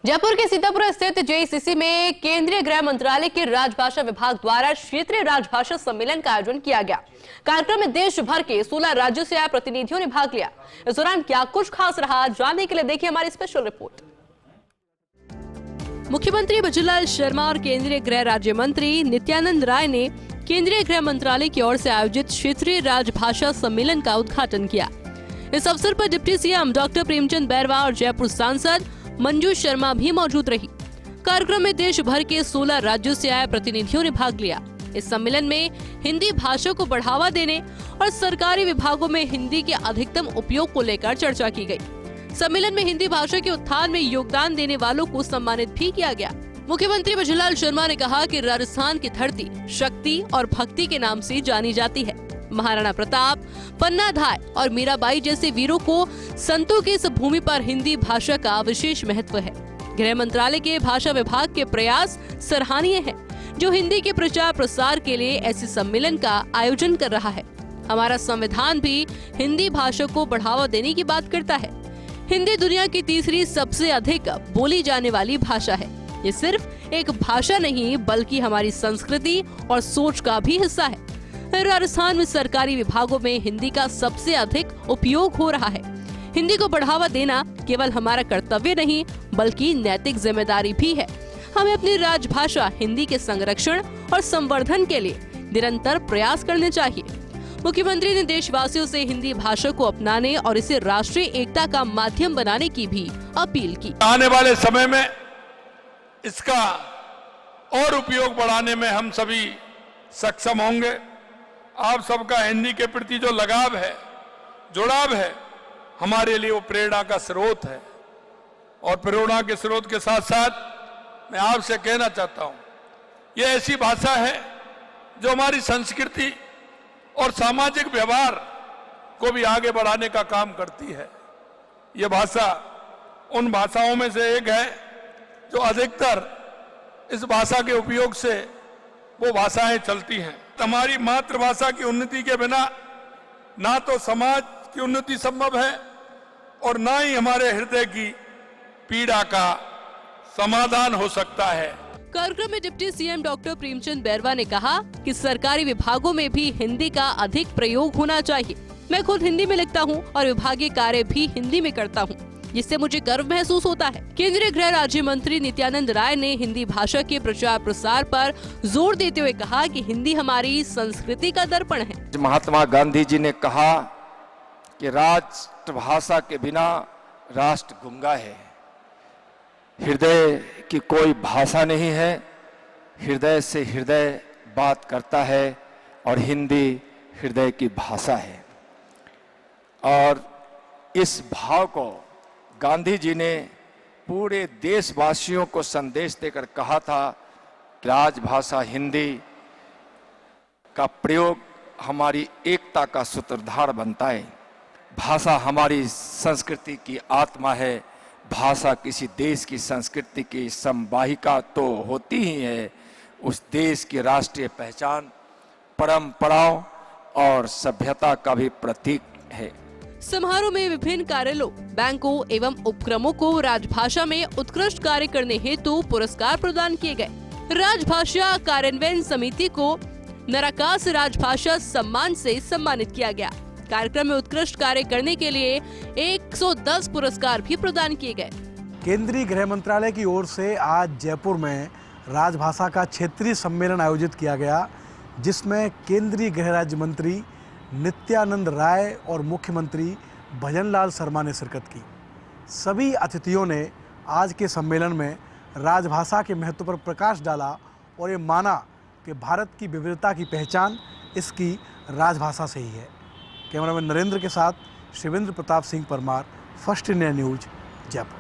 जयपुर के सीतापुर स्थित जेईसीसी में केंद्रीय गृह मंत्रालय के राजभाषा विभाग द्वारा क्षेत्रीय राजभाषा सम्मेलन का आयोजन किया गया। कार्यक्रम में देश भर के 16 राज्यों से आए प्रतिनिधियों ने भाग लिया। इस दौरान क्या कुछ खास रहा, जानने के लिए देखिए हमारी स्पेशल रिपोर्ट। मुख्यमंत्री बजूलाल शर्मा और केंद्रीय गृह राज्य मंत्री नित्यानंद राय ने केंद्रीय गृह मंत्रालय की ओर से आयोजित क्षेत्रीय राजभाषा सम्मेलन का उद्घाटन किया। इस अवसर पर deputy CM doctor Premchand Bairwa और जयपुर सांसद मंजू शर्मा भी मौजूद रही। कार्यक्रम में देश भर के 16 राज्यों से आए प्रतिनिधियों ने भाग लिया। इस सम्मेलन में हिंदी भाषा को बढ़ावा देने और सरकारी विभागों में हिंदी के अधिकतम उपयोग को लेकर चर्चा की गई। सम्मेलन में हिंदी भाषा के उत्थान में योगदान देने वालों को सम्मानित भी किया गया। मुख्यमंत्री बजूलाल शर्मा ने कहा कि राजस्थान की धरती शक्ति और भक्ति के नाम से जानी जाती है। महाराणा प्रताप, पन्नाधाय और मीराबाई जैसे वीरों को संतों की इस भूमि पर हिंदी भाषा का विशेष महत्व है। गृह मंत्रालय के भाषा विभाग के प्रयास सराहनीय हैं, जो हिंदी के प्रचार प्रसार के लिए ऐसे सम्मेलन का आयोजन कर रहा है। हमारा संविधान भी हिंदी भाषा को बढ़ावा देने की बात करता है। हिंदी दुनिया की तीसरी सबसे अधिक बोली जाने वाली भाषा है। ये सिर्फ एक भाषा नहीं, बल्कि हमारी संस्कृति और सोच का भी हिस्सा है। राजस्थान में सरकारी विभागों में हिंदी का सबसे अधिक उपयोग हो रहा है। हिंदी को बढ़ावा देना केवल हमारा कर्तव्य नहीं, बल्कि नैतिक जिम्मेदारी भी है। हमें अपनी राजभाषा हिंदी के संरक्षण और संवर्धन के लिए निरंतर प्रयास करने चाहिए। मुख्यमंत्री ने देशवासियों से हिंदी भाषा को अपनाने और इसे राष्ट्रीय एकता का माध्यम बनाने की भी अपील की। आने वाले समय में इसका और उपयोग बढ़ाने में हम सभी सक्षम होंगे। आप सबका हिंदी के प्रति जो लगाव है, जुड़ाव है, हमारे लिए वो प्रेरणा का स्रोत है। और प्रेरणा के स्रोत के साथ साथ मैं आपसे कहना चाहता हूं, ये ऐसी भाषा है जो हमारी संस्कृति और सामाजिक व्यवहार को भी आगे बढ़ाने का काम करती है। ये भाषा उन भाषाओं में से एक है जो अधिकतर इस भाषा के उपयोग से वो भाषाएं चलती हैं। हमारी मातृभाषा की उन्नति के बिना ना तो समाज की उन्नति संभव है और ना ही हमारे हृदय की पीड़ा का समाधान हो सकता है। कार्यक्रम में deputy CM doctor Premchand Bairwa ने कहा कि सरकारी विभागों में भी हिंदी का अधिक प्रयोग होना चाहिए। मैं खुद हिंदी में लिखता हूं और विभागीय कार्य भी हिंदी में करता हूं, जिससे मुझे गर्व महसूस होता है। केंद्रीय गृह राज्य मंत्री नित्यानंद राय ने हिंदी भाषा के प्रचार प्रसार पर जोर देते हुए कहा कि हिंदी हमारी संस्कृति का दर्पण है। महात्मा गांधी जी ने कहा कि राष्ट्रभाषा के बिना राष्ट्र गूंगा है। हृदय की कोई भाषा नहीं है, हृदय से हृदय बात करता है और हिंदी हृदय की भाषा है। और इस भाव को गांधी जी ने पूरे देशवासियों को संदेश देकर कहा था कि राजभाषा हिंदी का प्रयोग हमारी एकता का सूत्रधार बनता है। भाषा हमारी संस्कृति की आत्मा है। भाषा किसी देश की संस्कृति की संवाहिका तो होती ही है, उस देश की राष्ट्रीय पहचान, परंपराओं और सभ्यता का भी प्रतीक है। समारोह में विभिन्न कार्यालयों, बैंकों एवं उपक्रमों को राजभाषा में उत्कृष्ट कार्य करने हेतु पुरस्कार प्रदान किए गए। राजभाषा कार्यान्वयन समिति को नराकास राजभाषा सम्मान से सम्मानित किया गया। कार्यक्रम में उत्कृष्ट कार्य करने के लिए 110 पुरस्कार भी प्रदान किए गए। केंद्रीय गृह मंत्रालय की ओर से आज जयपुर में राजभाषा का क्षेत्रीय सम्मेलन आयोजित किया गया, जिसमें केंद्रीय गृह राज्य मंत्री नित्यानंद राय और मुख्यमंत्री भजनलाल शर्मा ने शिरकत की। सभी अतिथियों ने आज के सम्मेलन में राजभाषा के महत्व पर प्रकाश डाला और ये माना कि भारत की विविधता की पहचान इसकी राजभाषा से ही है। कैमरामैन नरेंद्र के साथ Shivendra Pratap Singh Parmar, first India news, Jaipur.